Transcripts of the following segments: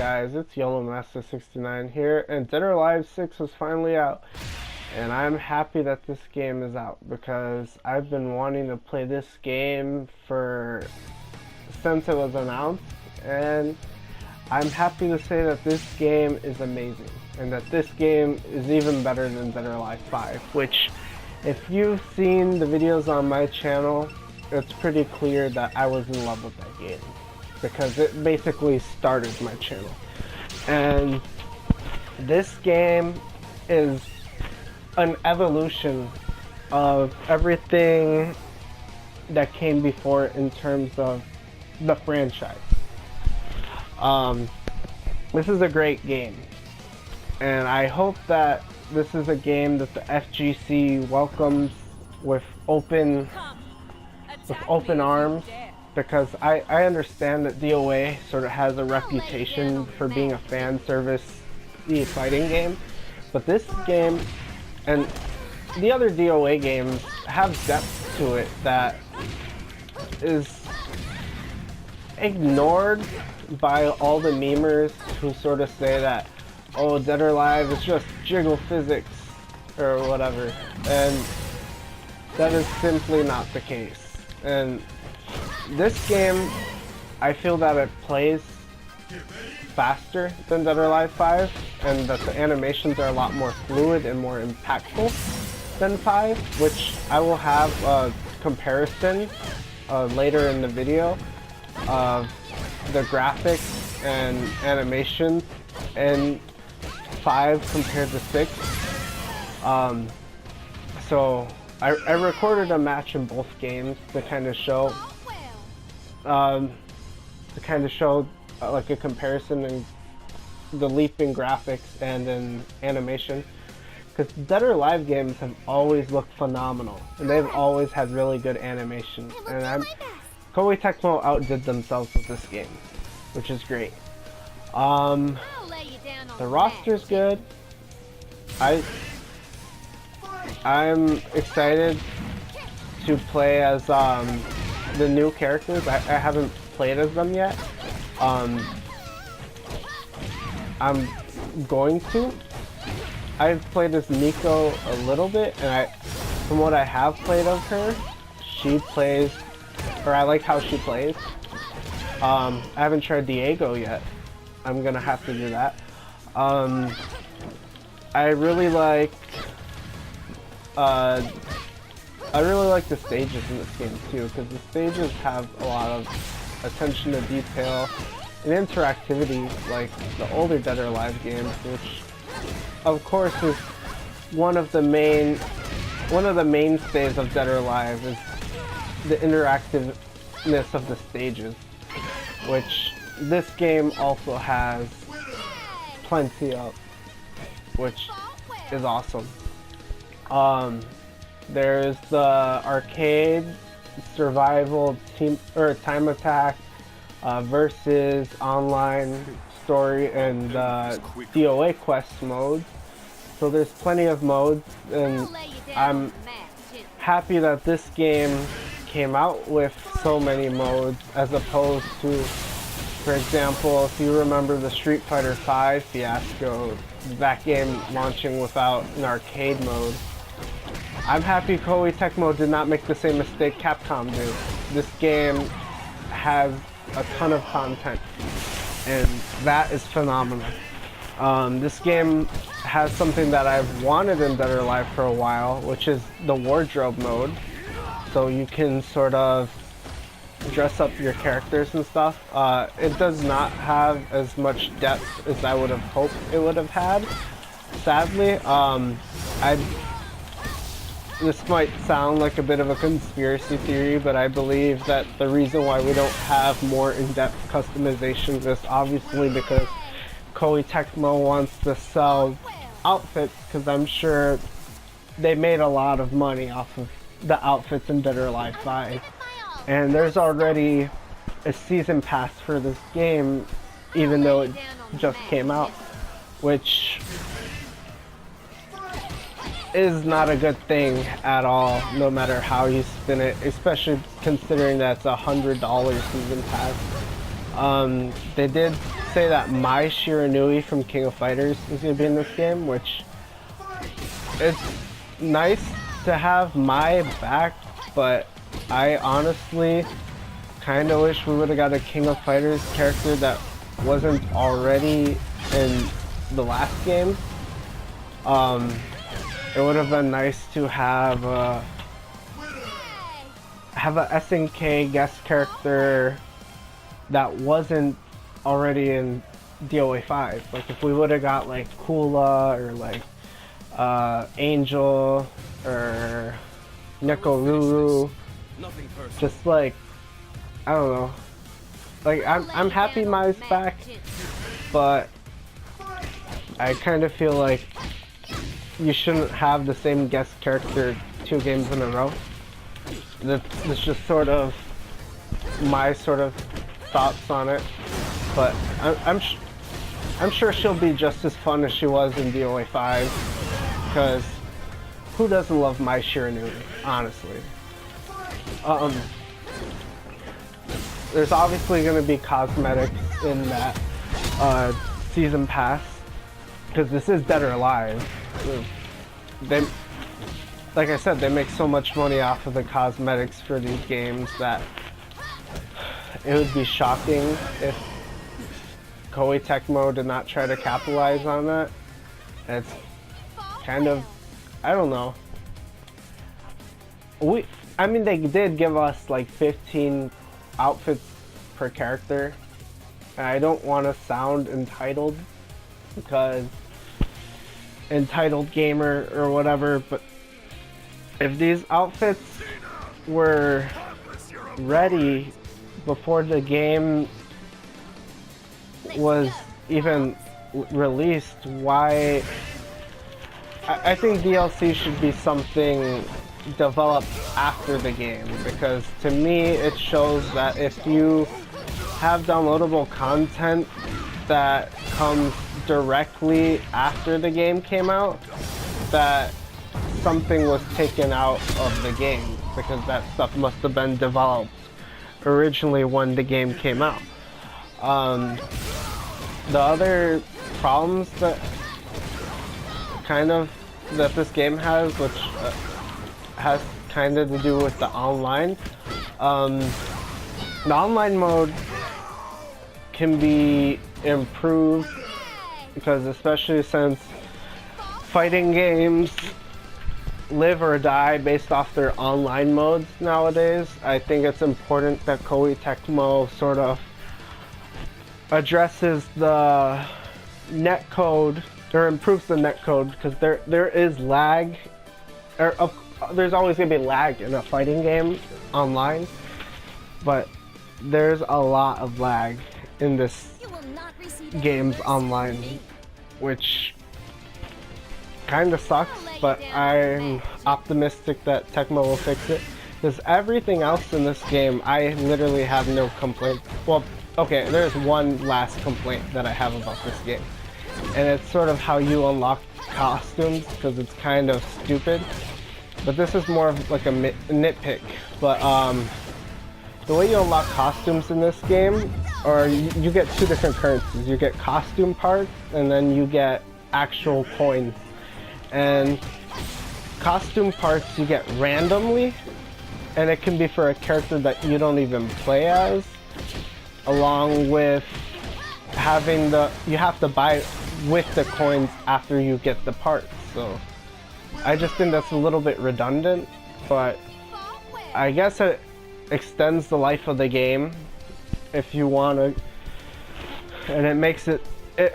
guys? It's YellowMaster69 here, and Dead or Alive 6 was finally out. And I'm happy that this game is out because I've been wanting to play this game since it was announced, and I'm happy to say that this game is amazing and that this game is even better than Dead or Alive 5, which if you've seen the videos on my channel, it's pretty clear that I was in love with that game because it basically started my channel. And this game is an evolution of everything that came before in terms of the franchise. This is a great game, and I hope that this is a game that the FGC welcomes with open arms, because I understand that DOA sort of has a reputation for being a fan service fighting game, but this game and the other DOA games have depth to it that is ignored by all the memers who sort of say that, oh, Dead or Alive is just jiggle physics or whatever, and that is simply not the case. And this game, I feel that it plays faster than Dead or Alive 5, and that the animations are a lot more fluid and more impactful than 5, which I will have a comparison later in the video of the graphics and animation in 5 compared to 6. So I recorded a match in both games to kind of show like a comparison in the leap in graphics and in animation, because Dead or Alive games have always looked phenomenal and they've always had really good animation, and Koei Tecmo outdid themselves with this game, which is great. The roster's good. I'm excited to play as the new characters. I haven't played as them yet. I'm going to. I've played as Nico a little bit, and from what I have played of her, she plays, or I like how she plays. I haven't tried Diego yet. I'm gonna have to do that. I really like the stages in this game too, because the stages have a lot of attention to detail and interactivity like the older Dead or Alive games, which of course is one of the mainstays of Dead or Alive, is the interactiveness of the stages, which this game also has plenty of, which is awesome. There's the arcade, survival, team or time attack, versus online story, and DOA quest modes. So there's plenty of modes, and I'm happy that this game came out with so many modes, as opposed to, for example, if you remember the Street Fighter V fiasco, that game launching without an arcade mode. I'm happy Koei Tecmo did not make the same mistake Capcom did. This game has a ton of content, and that is phenomenal. This game has something that I've wanted in Dead or Alive for a while, which is the wardrobe mode. So you can sort of dress up your characters and stuff. It does not have as much depth as I would have hoped it would have had, sadly. This might sound like a bit of a conspiracy theory, but I believe that the reason why we don't have more in-depth customizations is obviously because Koei Tecmo wants to sell outfits, because I'm sure they made a lot of money off of the outfits in Dead or Alive 5. And there's already a season pass for this game, even though it just came out, which is not a good thing at all, no matter how you spin it, especially considering that it's $100 season pass. They did say that my Shiranui from King of Fighters is going to be in this game, which it's nice to have my back, but I honestly kind of wish we would have got a King of Fighters character that wasn't already in the last game. It would have been nice to have a SNK guest character that wasn't already in DOA 5. Like if we would have got like Kula or like Angel or Nekoruru, just like, I don't know. Like I'm happy Mai's back, but I kind of feel like you shouldn't have the same guest character 2 games in a row. That's just sort of my sort of thoughts on it, but I'm sure she'll be just as fun as she was in DOA 5, because who doesn't love my Shiranui, honestly. There's obviously going to be cosmetics in that season pass, because this is Dead or Alive. They, like I said, they make so much money off of the cosmetics for these games that it would be shocking if Koei Tecmo did not try to capitalize on that. It's kind of, I don't know. I mean, they did give us like 15 outfits per character. And I don't want to sound entitled, because entitled gamer or whatever, but if these outfits were ready before the game was even released, why? I think DLC should be something developed after the game, because to me it shows that if you have downloadable content that comes directly after the game came out, that something was taken out of the game, because that stuff must have been developed originally when the game came out. The other problems that this game has, which has kind of to do with the online. The online mode can be improved, because especially since fighting games live or die based off their online modes nowadays, I think it's important that Koei Tecmo sort of addresses the netcode, or improves the netcode, because there is lag, or there's always going to be lag in a fighting game online, but there's a lot of lag in this game's online, which kind of sucks, but I'm optimistic that Tecmo will fix it, because everything else in this game I literally have no complaint. Well, okay, there's one last complaint that I have about this game, and it's sort of how you unlock costumes, because it's kind of stupid. But this is more of like a nitpick. But the way you unlock costumes in this game, or you get 2 different currencies. You get costume parts, and then you get actual coins. And costume parts you get randomly, and it can be for a character that you don't even play as, along with having you have to buy it with the coins after you get the parts. So I just think that's a little bit redundant, but I guess it extends the life of the game if you want to, and it makes it,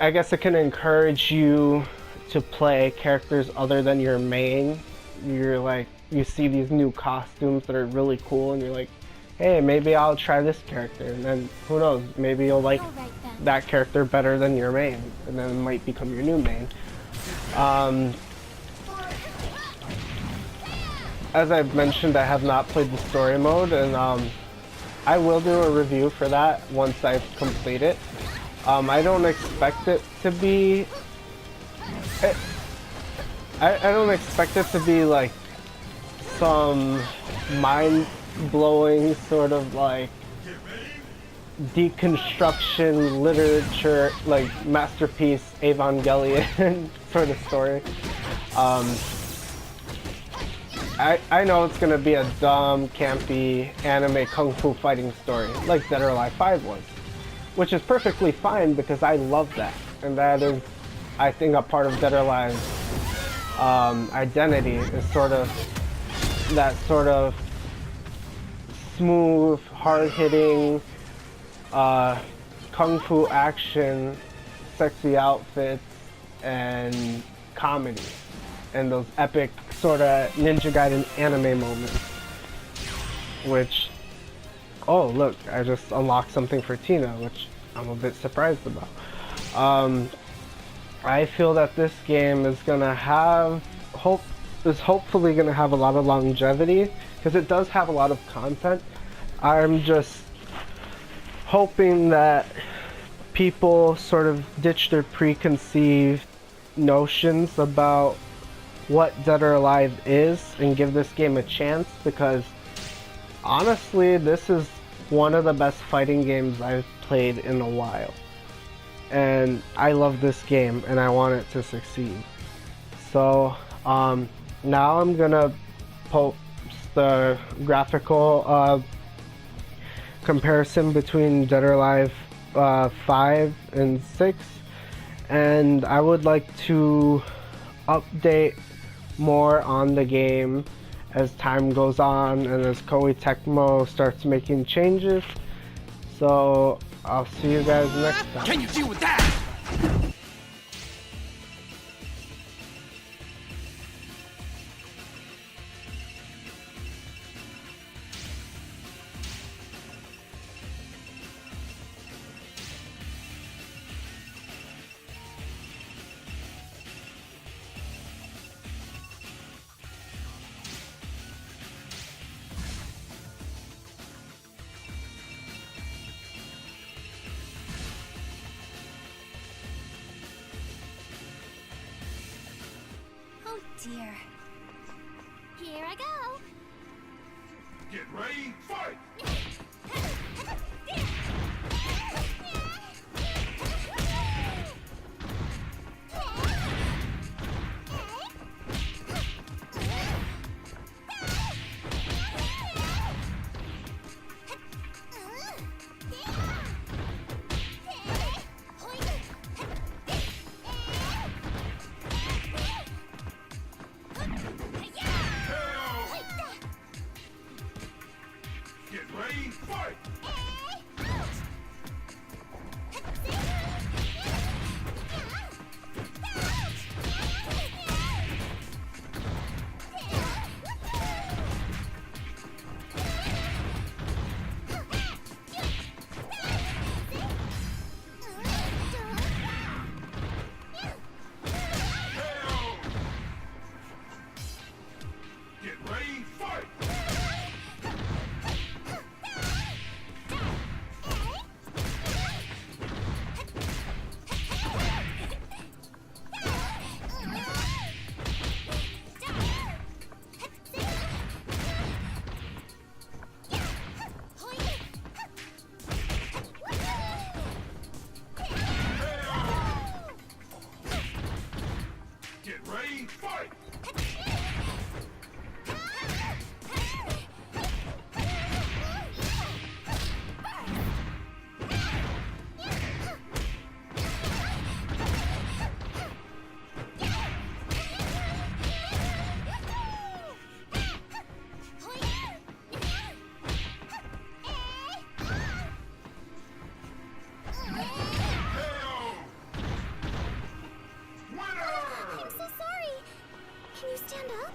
I guess it can encourage you to play characters other than your main. You're like, you see these new costumes that are really cool, and you're like, hey, maybe I'll try this character, and then who knows, maybe you'll like that character better than your main, and then it might become your new main. As I've mentioned, I have not played the story mode, and I will do a review for that once I've completed it. I don't expect it to be... I don't expect it to be like some mind-blowing sort of like deconstruction literature, like masterpiece Evangelion sort of story. I know it's gonna be a dumb, campy anime kung fu fighting story, like Dead or Alive 5 was, which is perfectly fine because I love that, and that is, I think, a part of Dead or Alive's identity is sort of that sort of smooth, hard-hitting kung fu action, sexy outfits, and comedy, and those epic sort of Ninja Gaiden anime moments. Which, oh look, I just unlocked something for Tina, which I'm a bit surprised about. I feel that this game is gonna have hopefully gonna have a lot of longevity because it does have a lot of content. I'm just hoping that people sort of ditch their preconceived notions about what Dead or Alive is and give this game a chance, because honestly this is one of the best fighting games I've played in a while, and I love this game and I want it to succeed. So now I'm gonna post the graphical comparison between Dead or Alive 5 and 6, and I would like to update more on the game as time goes on and as Koei Tecmo starts making changes. So I'll see you guys next time. Can you deal with that? Oh dear. Here I go. Get ready, fight! Get ready, fight! Get ready, fight! Get ready, fight! I'm so sorry. Can you stand up?